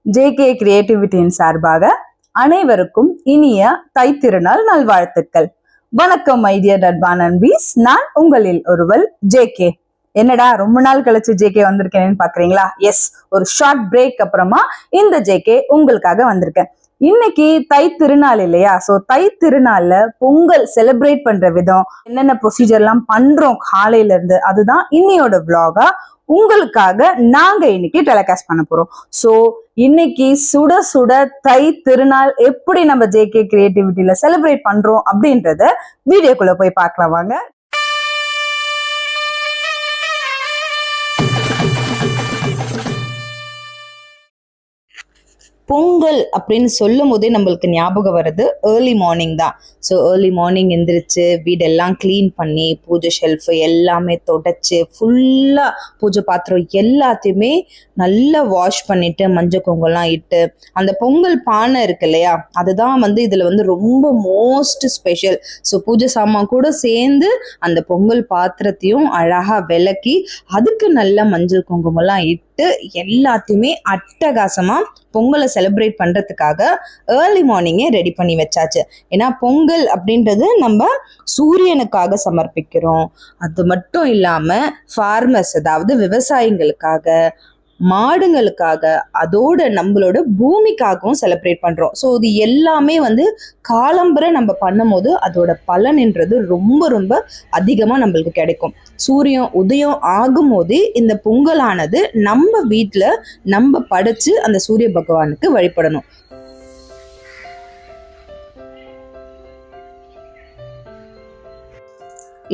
JK கிரியேட்டிவிட்டியின் சார்பாக அனைவருக்கும் இனிய தைத்திருநாள் நல்வாழ்த்துக்கள். வணக்கம் மை டியர் அட்வான் அன்பீஸ், நான் உங்களில் ஒருவள் ஜேகே. என்னடா ரொம்ப நாள் கழிச்சு ஜேகே வந்திருக்கேன்னு பாக்குறீங்களா? எஸ், ஒரு ஷார்ட் பிரேக் அப்புறமா இந்த ஜேகே உங்களுக்காக வந்திருக்கேன். இன்னைக்கு தை திருநாள் இல்லையா? சோ தை திருநாள்ல பொங்கல் செலிப்ரேட் பண்ற விதம், என்னென்ன ப்ரொசீஜர் எல்லாம் பண்றோம் காலையில இருந்து, அதுதான் இன்னையோட விளாகா உங்களுக்காக நாங்க இன்னைக்கு டெலிகாஸ்ட் பண்ண போறோம். சோ இன்னைக்கு சுட சுட தை திருநாள் எப்படி நம்ம ஜேகே கிரியேட்டிவிட்டியில செலிப்ரேட் பண்றோம் அப்படின்றத வீடியோக்குள்ள போய் பார்க்கலாம் வாங்க. பொங்கல் அப்படின்னு சொல்லும் போதே நம்மளுக்கு ஞாபகம் வர்றது ஏர்லி மார்னிங் தான். ஸோ ஏர்லி மார்னிங் எந்திரிச்சு வீடெல்லாம் க்ளீன் பண்ணி பூஜை ஷெல்ஃபு எல்லாமே தொடச்சி ஃபுல்லாக பூஜை பாத்திரம் எல்லாத்தையுமே நல்லா வாஷ் பண்ணிட்டு மஞ்சள் குங்குமம்லாம் இட்டு அந்த பொங்கல் பானை இருக்கு இல்லையா, அதுதான் இதில் ரொம்ப மோஸ்ட் ஸ்பெஷல். ஸோ பூஜை சாமான் கூட சேர்ந்து அந்த பொங்கல் பாத்திரத்தையும் அழகாக விளக்கி அதுக்கு நல்ல மஞ்சள் குங்குமம்லாம் இட்டு எல்லாத்தையுமே அட்டகாசமா பொங்கலை செலிப்ரேட் பண்றதுக்காக ஏர்லி மார்னிங்கே ரெடி பண்ணி வச்சாச்சு. ஏன்னா பொங்கல் அப்படின்றது நம்ம சூரியனுக்காக சமர்ப்பிக்கிறோம். அது மட்டும் இல்லாம ஃபார்மர்ஸ், அதாவது விவசாயிகளுக்காக, மாடுங்களுக்காக, அதோட நம்மளோட பூமிக்காகவும் செலிப்ரேட் பண்றோம். ஸோ இது எல்லாமே காலம்பரை நம்ம பண்ணும் போது அதோட பலன்ன்றது ரொம்ப ரொம்ப அதிகமா நம்மளுக்கு கிடைக்கும். சூரியன் உதயம் ஆகும் போது இந்த பொங்கலானது நம்ம வீட்டுல நம்ம படைச்சு அந்த சூரிய பகவானுக்கு வழிபடணும்.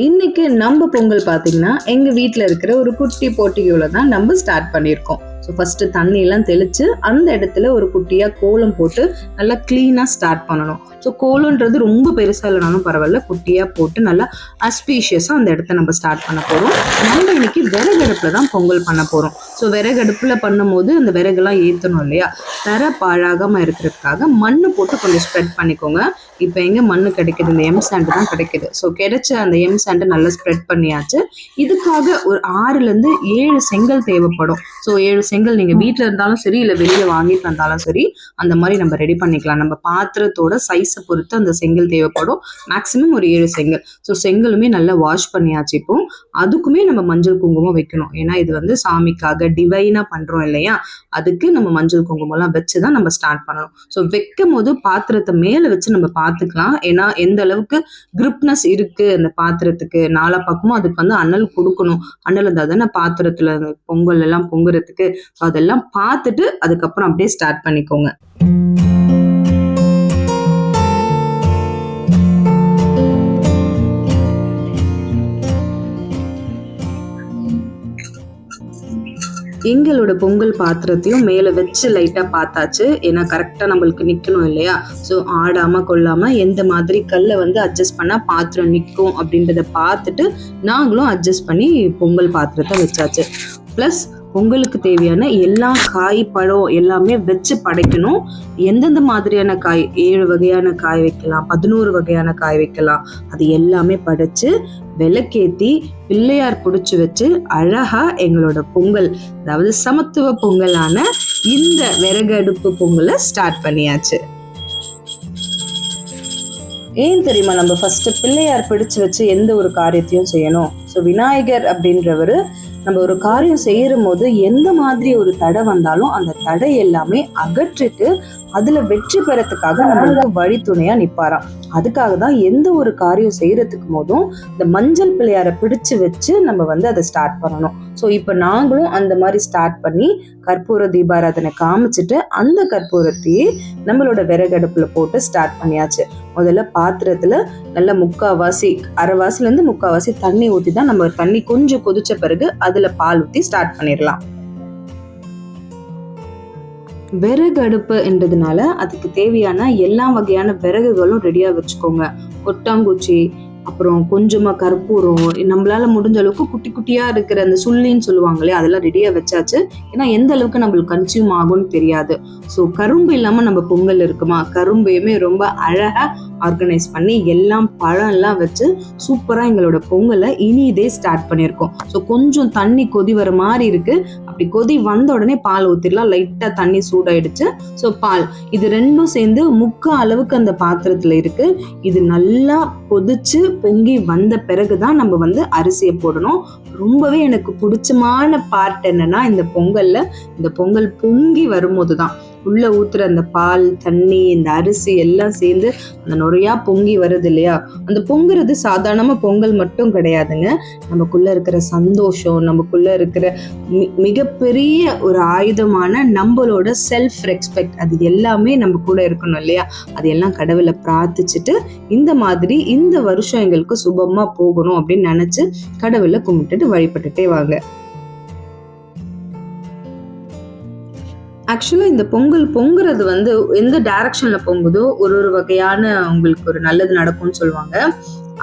இன்னைக்கு நம்ம பொங்கல் பார்த்தீங்கன்னா எங்க வீட்டில் இருக்கிற ஒரு குட்டி போட்டியோட தான் நம்ம ஸ்டார்ட் பண்ணியிருக்கோம். ஸோ ஃபர்ஸ்ட் தண்ணியெல்லாம் தெளிச்சு அந்த இடத்துல ஒரு குட்டியா கோலம் போட்டு நல்லா கிளீனா ஸ்டார்ட் பண்ணணும். ஸோ கோலம்ன்றது ரொம்ப பெருசா இல்லைனாலும் பரவாயில்ல, குட்டியா போட்டு நல்லா அஸ்பீஷியஸா அந்த இடத்த நம்ம ஸ்டார்ட் பண்ண போறோம். நம்ம இன்னைக்கு விறகடுப்புல தான் பொங்கல் பண்ண போறோம். ஸோ விறகடுப்புல பண்ணும் போது அந்த விறகுலாம் ஏற்றணும் இல்லையா, தர பாழாகாம இருக்கிறதுக்காக மண்ணு போட்டு கொஞ்சம் ஸ்ப்ரெட் பண்ணிக்கோங்க. இப்போ எங்க மண்ணு கிடைக்குது? இந்த எம் சாண்ட் தான் கிடைக்குது. ஸோ கிடைச்ச அந்த எம் சாண்டை நல்லா ஸ்ப்ரெட் பண்ணியாச்சு. இதுக்காக ஒரு 6லேருந்து 7 செங்கல் தேவைப்படும். ஸோ 7 செங்கல் நீங்க வீட்டில் இருந்தாலும் சரி, இல்லை வெளியே வாங்கிட்டு வந்தாலும் சரி, அந்த மாதிரி நம்ம ரெடி பண்ணிக்கலாம். நம்ம பாத்திரத்தோட சைஸை பொறுத்து அந்த செங்கல் தேவைப்படும். மேக்ஸிமம் ஒரு 7 செங்கல். ஸோ செங்கலுமே நல்லா வாஷ் பண்ணியாச்சு. இப்போ அதுக்குமே நம்ம மஞ்சள் குங்குமம் வைக்கணும். ஏன்னா இது சாமிக்காக டிவைனா பண்றோம் இல்லையா, அதுக்கு நம்ம மஞ்சள் குங்குமம்லாம் வச்சுதான் நம்ம ஸ்டார்ட் பண்ணணும். ஸோ வைக்கும் போது பாத்திரத்தை மேல வச்சு நம்ம பார்த்துக்கலாம். ஏன்னா எந்த அளவுக்கு கிரிப்னஸ் இருக்கு அந்த பாத்திரத்துக்கு, நாலா பக்கமும் அதுக்கு அனல் கொடுக்கணும். அனல் இருந்தால் தானே பாத்திரத்துல பொங்கல் எல்லாம் பொங்குறதுக்கு. அதெல்லாம் பார்த்துட்டு அதுக்கப்புறம் அப்படியே ஸ்டார்ட் பண்ணிக்கோங்க. எங்களோட பொங்கல் பாத்திரத்தையும் மேலே வச்சு லைட்டாக பார்த்தாச்சு. ஏன்னா கரெக்டாக நம்மளுக்கு நிற்கணும் இல்லையா. ஸோ ஆடாமல் கொள்ளாமல் எந்த மாதிரி கல்லை அட்ஜஸ்ட் பண்ணால் பாத்திரம் நிற்கும் அப்படின்றத பார்த்துட்டு நாங்களும் அட்ஜஸ்ட் பண்ணி பொங்கல் பாத்திரத்தை வச்சாச்சு. ப்ளஸ் பொங்கலுக்கு தேவையான எல்லா காய் பழம் எல்லாமே வச்சு படைக்கணும். எந்தெந்த மாதிரியான காய், 7 வகையான காய் வைக்கலாம், 11 வகையான காய் வைக்கலாம், அது எல்லாமே படைச்சு விளக்கேத்தி பிள்ளையார் பிடிச்சி வச்சு அழகா எங்களோட பொங்கல், அதாவது சமத்துவ பொங்கலான இந்த விறகு அடுப்பு பொங்கலை ஸ்டார்ட் பண்ணியாச்சு. ஏன் தெரியுமா, நம்ம ஃபர்ஸ்ட் பிள்ளையார் பிடிச்சு வச்சு எந்த ஒரு காரியத்தையும் செய்யணும். ஸோ விநாயகர் அப்படின்றவரு நம்ம ஒரு காரியம் செய்யும் போது எந்த மாதிரி ஒரு தடை வந்தாலும் அந்த தடை எல்லாமே அகற்றிட்டு அதுல வெற்றி பெறத்துக்காக நம்மளுக்கு வழித்துணையா நிப்பாராம். அதுக்காக தான் எந்த ஒரு காரியம் செய்யறதுக்கு போதும் இந்த மஞ்சள் பிள்ளையாரை பிடிச்சு வச்சு நம்ம அதை ஸ்டார்ட் பண்ணணும். ஸோ இப்போ நாங்களும் அந்த மாதிரி ஸ்டார்ட் பண்ணி கற்பூர தீபாராதனை காமிச்சிட்டு அந்த கற்பூரத்தையே நம்மளோட விறகடுப்புல போட்டு ஸ்டார்ட் பண்ணியாச்சு. முதல்ல பாத்திரத்துல நல்ல அரைவாசிலேருந்து முக்காவாசி தண்ணி ஊற்றி தான் நம்ம தண்ணி கொஞ்சம் கொதிச்ச பிறகு அதுல பால் ஊற்றி ஸ்டார்ட் பண்ணிடலாம். விறகு அடுப்பு என்றதுனால அதுக்கு தேவையான எல்லா வகையான விறகுகளும் ரெடியா வச்சுக்கோங்க. கொட்டாங்குச்சி, அப்புறம் கொஞ்சமா கற்பூரம், நம்மளால முடிஞ்ச அளவுக்கு குட்டி குட்டியா இருக்கிற அந்த சுள்ளின்னு சொல்லுவாங்களே அதெல்லாம் ரெடியா வச்சாச்சு. ஏன்னா எந்த அளவுக்கு நம்மளுக்கு கன்சியூம் ஆகும்னு தெரியாது. ஸோ கரும்பு இல்லாம நம்ம பொங்கல் இருக்குமா, கரும்பையுமே ரொம்ப அழகா ஆர்கனைஸ் பண்ணி எல்லாம் பழம் எல்லாம் வச்சு சூப்பரா எங்களோட பொங்கலை இனி இதே ஸ்டார்ட் பண்ணியிருக்கோம். ஸோ கொஞ்சம் தண்ணி கொதி வர மாதிரி இருக்கு. அப்படி கொதி வந்த உடனே பால் ஊத்திடலாம். லைட்டா தண்ணி சூடாயிடுச்சு. ஸோ பால் இது ரெண்டும் சேர்ந்து முக்கால் அளவுக்கு அந்த பாத்திரத்துல இருக்கு. இது நல்லா கொதிச்சு பொங்கி வந்த பிறகுதான் நம்ம வந்து அரிசியை போடணும். ரொம்பவே எனக்கு பிடிச்சமான பார்ட் என்னன்னா இந்த பொங்கல் பொங்கி வரும்போதுதான் உள்ள ஊத்துற அந்த பால், தண்ணி, இந்த அரிசி எல்லாம் சேர்ந்து அந்த நுறையா பொங்கி வருது இல்லையா. அந்த பொங்குறது சாதாரணமா பொங்கல் மட்டும் கிடையாதுங்க. நமக்குள்ள இருக்கிற சந்தோஷம், நமக்குள்ள இருக்கிற மிகப்பெரிய ஒரு ஆயுதமான நம்மளோட செல்ஃப் ரெஸ்பெக்ட், அது எல்லாமே நம்ம கூட இருக்கணும் இல்லையா. அதையெல்லாம் கடவுளை பிரார்த்திச்சுட்டு இந்த மாதிரி இந்த வருஷம் எங்களுக்கு சுபமா போகணும் அப்படின்னு நினைச்சு கடவுளை கும்பிட்டுட்டு வழிபட்டுட்டே வாங்க. ஆக்சுவலாக இந்த பொங்குறது வந்து எந்த டைரக்ஷனில் பொங்குதோ ஒரு வகையான உங்களுக்கு ஒரு நல்லது நடக்கும்னு சொல்லுவாங்க.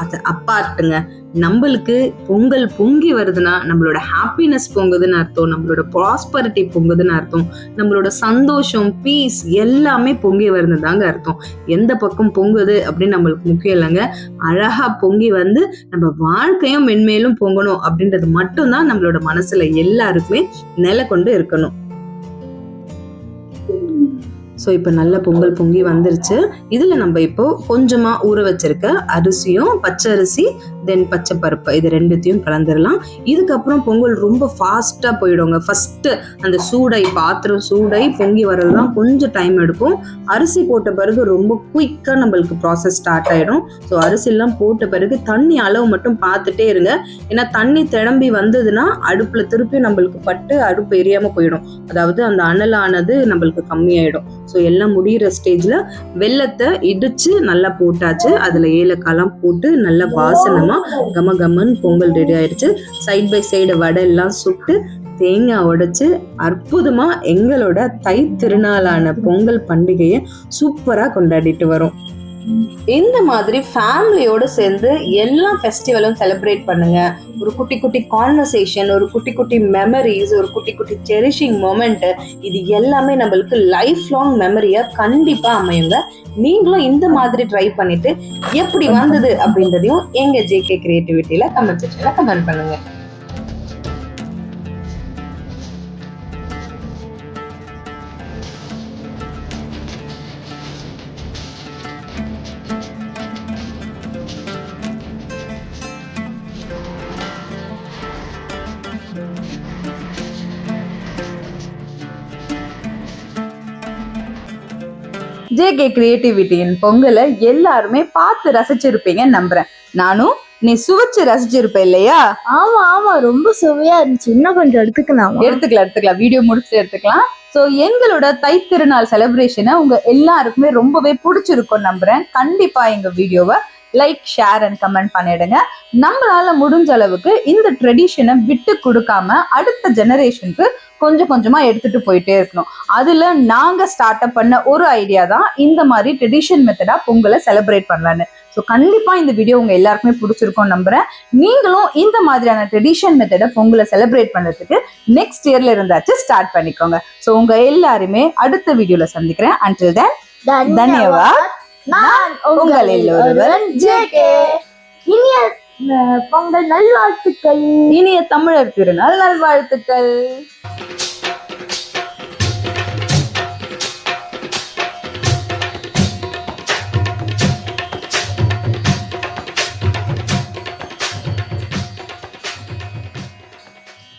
அது அப்பார்ட்டுங்க. நம்மளுக்கு பொங்கல் பொங்கி வருதுன்னா நம்மளோட ஹாப்பினஸ் பொங்குதுன்னு அர்த்தம், நம்மளோட ப்ராஸ்பரிட்டி பொங்குதுன்னு அர்த்தம், நம்மளோட சந்தோஷம், பீஸ் எல்லாமே பொங்கி வருதுதாங்க அர்த்தம். எந்த பக்கம் பொங்குது அப்படின்னு நம்மளுக்கு முக்கியம் இல்லைங்க. அழகா பொங்கி வந்து நம்ம வாழ்க்கையும் மென்மேலும் பொங்கணும் அப்படின்றது மட்டும்தான் நம்மளோட மனசுல எல்லாருக்குமே நிலை கொண்டு இருக்கணும். ஸோ இப்போ நல்ல பொங்கல் பொங்கி வந்துருச்சு. இதில் நம்ம இப்போ கொஞ்சமாக ஊற வச்சிருக்க அரிசியும், பச்சை அரிசி தென் பச்சை பருப்பு இது ரெண்டுத்தையும் கலந்துடலாம். இதுக்கப்புறம் பொங்கல் ரொம்ப ஃபாஸ்ட்டாக போயிடுங்க. ஃபஸ்ட்டு அந்த பாத்திரம் சூடாகி பொங்கி வர்றது தான் கொஞ்சம் டைம் எடுக்கும். அரிசி போட்ட பிறகு ரொம்ப குயிக்காக நம்மளுக்கு ப்ராசஸ் ஸ்டார்ட் ஆகிடும். ஸோ அரிசிலாம் போட்ட பிறகு தண்ணி அளவு மட்டும் பார்த்துட்டே இருங்க. ஏன்னா தண்ணி திளம்பி வந்ததுன்னா அடுப்பில் திருப்பி நம்மளுக்கு பட்டு அடுப்பு எரியாமல் போயிடும். அதாவது அந்த அனலானது நம்மளுக்கு கம்மியாயிடும். ஸோ எல்லாம் முடிகிற ஸ்டேஜில் வெல்லத்தை இடிச்சு நல்லா போட்டாச்சு. அதில் ஏலக்காய்லாம் போட்டு நல்லா வாசனமாக கமன்னு பொங்கல் ரெடி ஆயிடுச்சு. சைட் பை சைடு வடை எல்லாம் சுட்டு தேங்காய் உடைச்சு அற்புதமா எங்களோட தை திருநாளான பொங்கல் பண்டிகையை சூப்பரா கொண்டாடிட்டு வரோம். இந்த மாதிரி ஃபேமிலியோடு சேர்ந்து எல்லா ஃபெஸ்டிவலும் செலிப்ரேட் பண்ணுங்க. ஒரு குட்டி குட்டி கான்வர்சேஷன், ஒரு குட்டி குட்டி மெமரிஸ், ஒரு குட்டி குட்டி செரிஷிங் மொமெண்ட், இது எல்லாமே நம்மளுக்கு லைஃப் லாங் மெமரியா கண்டிப்பா அமையுங்க. நீங்களும் இந்த மாதிரி ட்ரை பண்ணிட்டு எப்படி வந்தது அப்படின்றதையும் எங்க ஜேகே கிரியேட்டிவிட்டியில கமெண்ட் செக்ஷன்ல கமெண்ட் பண்ணுங்க. ஜேகே கிரியேட்டிவிட்டியின் பொங்கலை எல்லாருமே பார்த்து ரசிச்சிருப்பீங்க நம்புறேன். நானும் நீ சுவைச்சு ரசிச்சிருப்ப இல்லையா? ஆமா ஆமா, ரொம்ப சுவையா இருந்துச்சு. இன்னும் கொஞ்சம் எடுத்துக்கலாம் வீடியோ முடிச்சுட்டு எடுத்துக்கலாம். ஸோ எங்களோட தைத்திருநாள் செலிப்ரேஷனை உங்க எல்லாருக்குமே ரொம்பவே பிடிச்சிருக்கும் நம்புறேன். கண்டிப்பா எங்க வீடியோவை லைக், ஷேர் அண்ட் கமெண்ட் பண்ணிடுங்க. நம்மளால முடிஞ்ச அளவுக்கு இந்த ட்ரெடிஷனை விட்டு கொடுக்காம அடுத்த ஜெனரேஷனுக்கு கொஞ்சம் கொஞ்சமா எடுத்துட்டு போயிட்டே இருக்கணும். அதுல நாங்க ஸ்டார்ட் அப் பண்ண ஒரு ஐடியா தான் இந்த மாதிரி ட்ரெடிஷன் மெத்தடா பொங்கலை செலிப்ரேட் பண்ணலான்னு. ஸோ கண்டிப்பா இந்த வீடியோ உங்க எல்லாருக்குமே பிடிச்சிருக்கும் நம்புறேன். நீங்களும் இந்த மாதிரியான ட்ரெடிஷன் மெத்தடை பொங்கலை செலிப்ரேட் பண்றதுக்கு நெக்ஸ்ட் இயர்ல இருந்தாச்சு ஸ்டார்ட் பண்ணிக்கோங்க. ஸோ உங்க எல்லாருமே அடுத்த வீடியோல சந்திக்கிறேன். until then, தன்யவாத். நான் உங்கள் எல்லோருடன் ஜேகே. இனிய பொங்கல் நல்வாழ்த்துக்கள். இனிய தமிழர் திருநாள் நல்வாழ்த்துக்கள்.